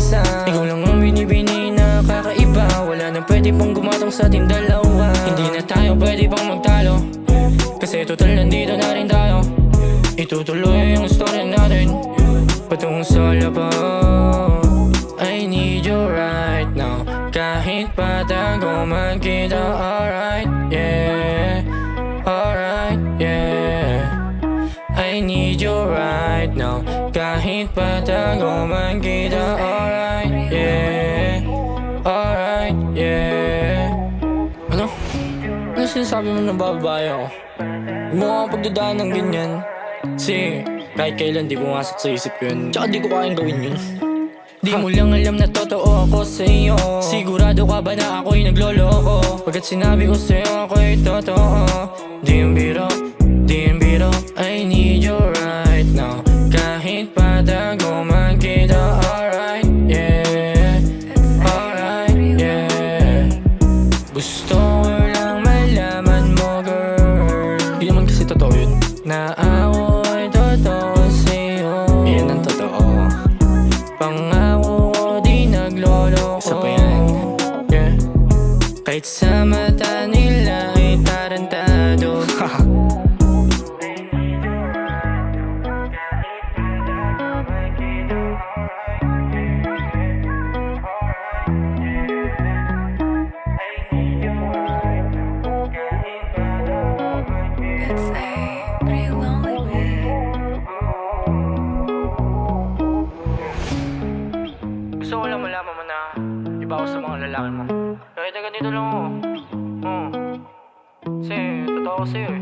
isa. Ikaw lang ang binibini na kakaiba. Wala nang pwede pang gumatong sa ating dalawa. Hindi na tayo pwede pang magtalo, kasi total nandito na rin tayo. Itutuloy ang storya natin patungo sa labas. I need you right now, kahit patago magkita. Alright, yeah, alright, yeah. I need you right now, kahit patago magkita. Alright, yeah, alright, yeah. Ano? Ano sinasabi mo ng bababae ako? Huwag mo nga pagdadaan ng ganyan, kasi kahit kailan di ko ngasat sa isip yun. Tsaka di ko kayang gawin yun. Di mo lang alam na totoo ako sa'yo. Sigurado ka ba na ako'y nagloloko? Pagkat sinabi ko sa'yo ako'y totoo. Di yung biro, di yung biro. I need you right now, kahit patago magkita. Alright, yeah, alright, yeah. Gusto ko lang malaman mo, girl. Di naman kasi totoo yun, na ako'y totoo sa'yo. Yan ang totoo. Pangako ko di nagloloko. Isa pa yan, yeah. Kahit sa mata nila ay tarantado. Gusto ko lang malaman mo na iba ako sa mga lalaki mo. Kahit na ganito lang ako. Kasi totoo ko sa'yo eh.